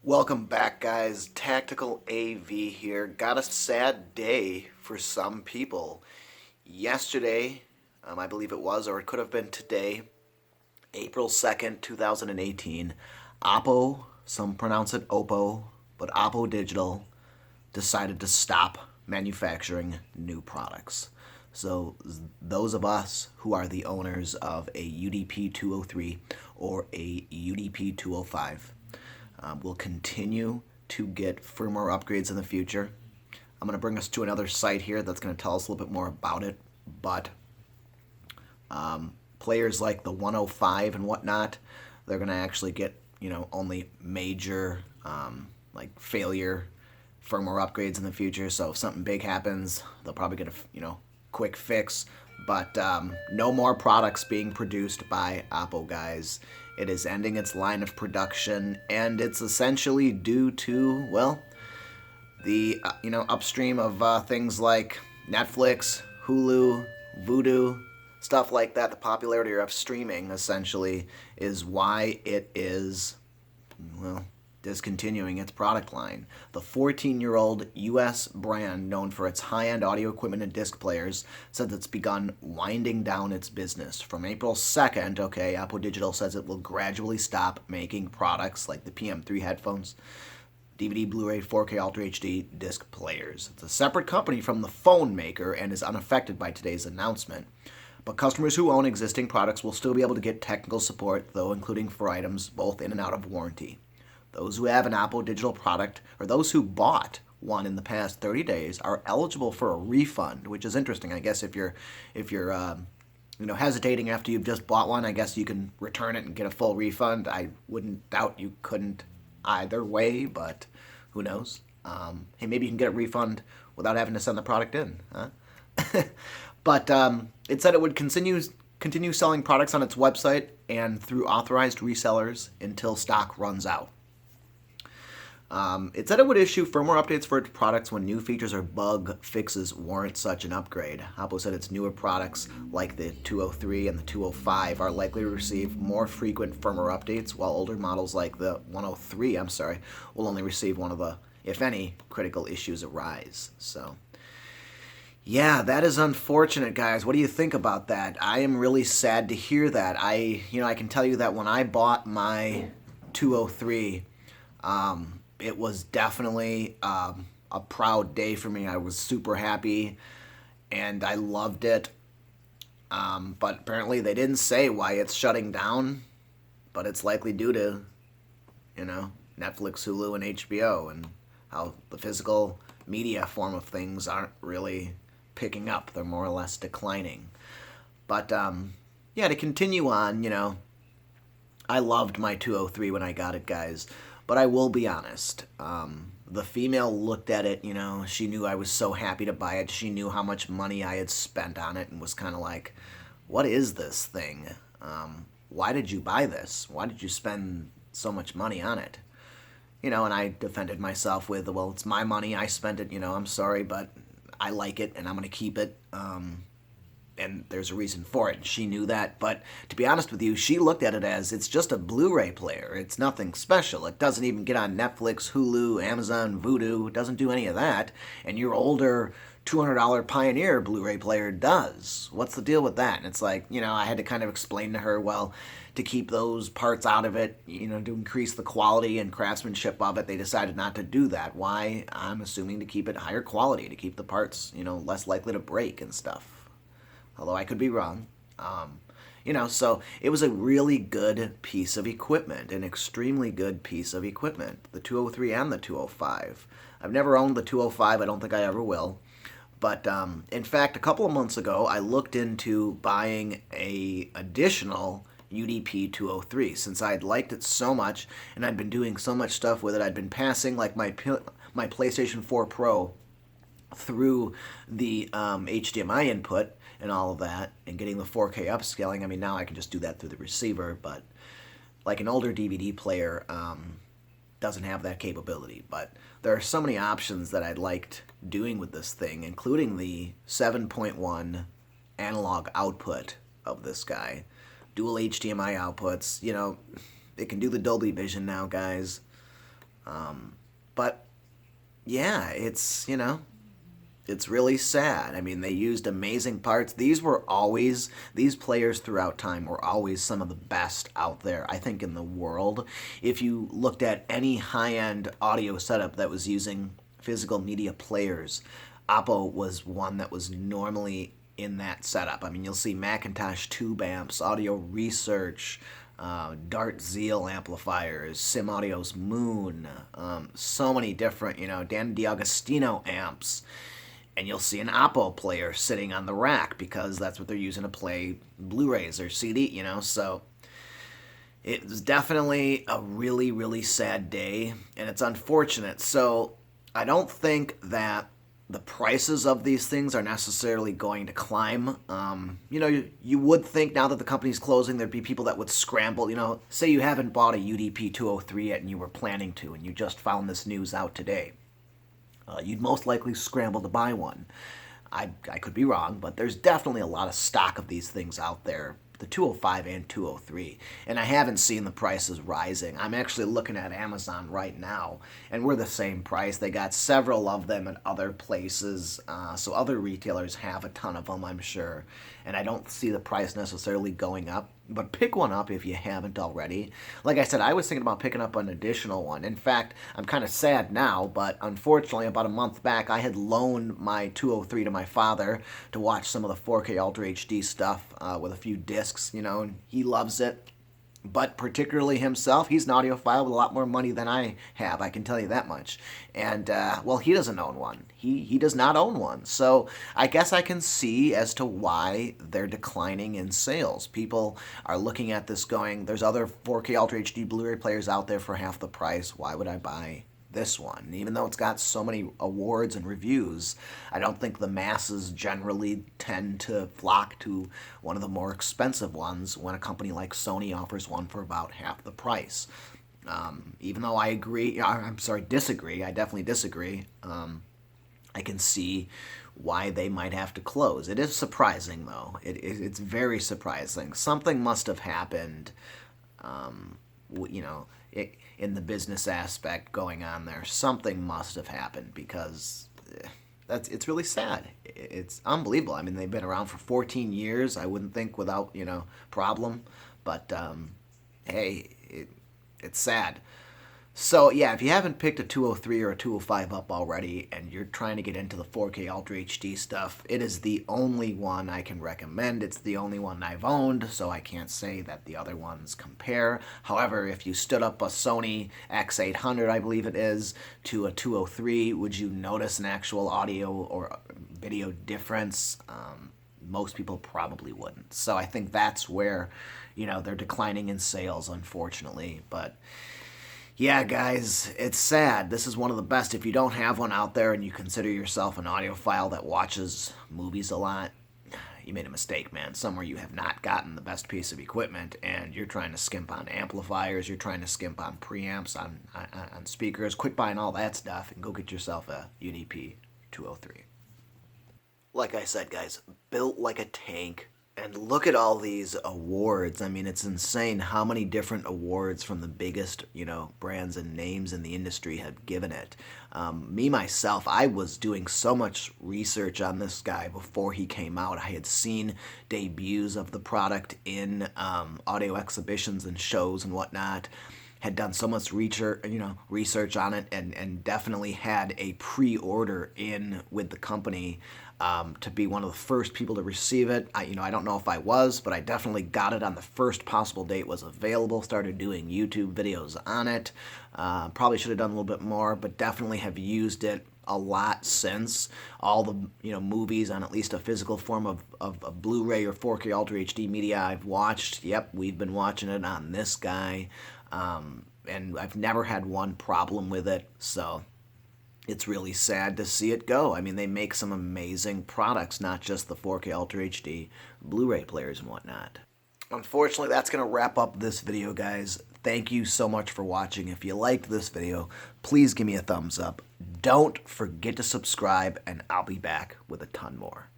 Welcome back, guys. Tactical AV here. Got a sad day for some people. Yesterday, I believe it was, or it could have been today, April 2nd, 2018, Oppo, some pronounce it Oppo, but Oppo Digital decided to stop manufacturing new products. So those of us who are the owners of a UDP 203 or a UDP 205 will continue to get firmware upgrades in the future. I'm going to bring us to another site here that's going to tell us a little bit more about it, but players like the 105 and whatnot, they're going to actually get, only major like failure firmware upgrades in the future. So if something big happens, they'll probably get a, quick fix. But no more products being produced by Oppo, guys. It is ending its line of production, and it's essentially due to, well, the upstream of things like Netflix, Hulu, Vudu, stuff like that. The popularity of streaming essentially is why it is, well, discontinuing its product line. The 14-year-old U.S. brand, known for its high-end audio equipment and disc players, says it's begun winding down its business. From April 2nd, Oppo Digital says it will gradually stop making products like the PM3 headphones, DVD, Blu-ray, 4K Ultra HD disc players. It's a separate company from the phone maker and is unaffected by today's announcement. But customers who own existing products will still be able to get technical support, though including for items both in and out of warranty. Those who have an Oppo Digital product, or those who bought one in the past 30 days, are eligible for a refund, which is interesting. I guess if you're hesitating after you've just bought one, I guess you can return it and get a full refund. I wouldn't doubt you couldn't either way, but who knows? Hey, maybe you can get a refund without having to send the product in, huh? But it said it would continue selling products on its website and through authorized resellers until stock runs out. It said it would issue firmware updates for its products when new features or bug fixes warrant such an upgrade. Oppo said its newer products, like the 203 and the 205, are likely to receive more frequent firmware updates, while older models like the 103, will only receive one of the, if any, critical issues arise. So, yeah, that is unfortunate, guys. What do you think about that? I am really sad to hear that. I can tell you that when I bought my 203, it was definitely a proud day for me. I was super happy, and I loved it. But apparently they didn't say why it's shutting down, but it's likely due to, Netflix, Hulu, and HBO, and how the physical media form of things aren't really picking up. They're more or less declining. But, to continue on, I loved my 203 when I got it, guys. But I will be honest, the female looked at it, she knew I was so happy to buy it. She knew how much money I had spent on it and was kind of like, what is this thing? Why did you buy this? Why did you spend so much money on it? And I defended myself with, well, it's my money. I spent it, I'm sorry, but I like it and I'm going to keep it. And there's a reason for it. She knew that, but to be honest with you, she looked at it as it's just a Blu-ray player. It's nothing special. It doesn't even get on Netflix, Hulu, Amazon, Vudu. It doesn't do any of that. And your older $200 Pioneer Blu-ray player does. What's the deal with that? And it's like, I had to kind of explain to her, well, to keep those parts out of it, to increase the quality and craftsmanship of it, they decided not to do that. Why? I'm assuming to keep it higher quality, to keep the parts, less likely to break and stuff. Although I could be wrong. So it was a really good piece of equipment, an extremely good piece of equipment, the 203 and the 205. I've never owned the 205, I don't think I ever will. But in fact, a couple of months ago, I looked into buying a additional UDP 203 since I had liked it so much and I'd been doing so much stuff with it. I'd been passing like my PlayStation 4 Pro through the HDMI input and all of that, and getting the 4K upscaling. I mean, now I can just do that through the receiver, but like an older DVD player doesn't have that capability. But there are so many options that I liked doing with this thing, including the 7.1 analog output of this guy. Dual HDMI outputs, it can do the Dolby Vision now, guys. But yeah, it's, it's really sad. I mean, they used amazing parts. These players throughout time were always some of the best out there, I think, in the world. If you looked at any high-end audio setup that was using physical media players, Oppo was one that was normally in that setup. I mean, you'll see Macintosh tube amps, Audio Research, Dart Zeal amplifiers, Sim Audio's Moon, so many different, Dan D'Agostino amps. And you'll see an Oppo player sitting on the rack because that's what they're using to play Blu-rays or CD, So it's definitely a really, really sad day, and it's unfortunate. So I don't think that the prices of these things are necessarily going to climb. You would think now that the company's closing, there'd be people that would scramble. Say you haven't bought a UDP 203 yet and you were planning to, and you just found this news out today. You'd most likely scramble to buy one. I could be wrong, but there's definitely a lot of stock of these things out there, the 205 and 203, and I haven't seen the prices rising. I'm actually looking at Amazon right now, and we're the same price. They got several of them at other places, so other retailers have a ton of them, I'm sure, and I don't see the price necessarily going up. But pick one up if you haven't already. Like I said, I was thinking about picking up an additional one. In fact, I'm kind of sad now, but unfortunately, about a month back, I had loaned my 203 to my father to watch some of the 4K Ultra HD stuff with a few discs, and he loves it. But particularly himself, he's an audiophile with a lot more money than I have, I can tell you that much. And, he doesn't own one. He does not own one. So I guess I can see as to why they're declining in sales. People are looking at this going, there's other 4K Ultra HD Blu-ray players out there for half the price. Why would I buy this one? Even though it's got so many awards and reviews, I don't think the masses generally tend to flock to one of the more expensive ones when a company like Sony offers one for about half the price. Even though I disagree, I definitely disagree, I can see why they might have to close. It is surprising, though. It's very surprising. Something must have happened, in the business aspect going on there. Something must have happened because it's really sad. It's unbelievable. I mean, they've been around for 14 years. I wouldn't think without, problem. But, hey, it's sad. So, yeah, if you haven't picked a 203 or a 205 up already and you're trying to get into the 4K Ultra HD stuff, it is the only one I can recommend. It's the only one I've owned, so I can't say that the other ones compare. However, if you stood up a Sony X800, I believe it is, to a 203, would you notice an actual audio or video difference? Most people probably wouldn't. So I think that's where, they're declining in sales, unfortunately. But yeah, guys, it's sad. This is one of the best. If you don't have one out there and you consider yourself an audiophile that watches movies a lot, you made a mistake, man. Somewhere you have not gotten the best piece of equipment, and you're trying to skimp on amplifiers, you're trying to skimp on preamps, on speakers. Quit buying all that stuff and go get yourself a UDP 203. Like I said, guys, built like a tank. And look at all these awards. I mean, it's insane how many different awards from the biggest, brands and names in the industry have given it. Myself, I was doing so much research on this guy before he came out. I had seen debuts of the product in audio exhibitions and shows and whatnot. Had done so much research on it, and definitely had a pre-order in with the company to be one of the first people to receive it. I don't know if I was, but I definitely got it on the first possible date it was available. Started doing YouTube videos on it. Probably should have done a little bit more, but definitely have used it a lot since. All the movies on at least a physical form of Blu-ray or 4K Ultra HD media I've watched. Yep, we've been watching it on this guy. And I've never had one problem with it, so it's really sad to see it go. I mean, they make some amazing products, not just the 4K Ultra HD Blu-ray players and whatnot. Unfortunately, that's going to wrap up this video, guys. Thank you so much for watching. If you liked this video, please give me a thumbs up. Don't forget to subscribe, and I'll be back with a ton more.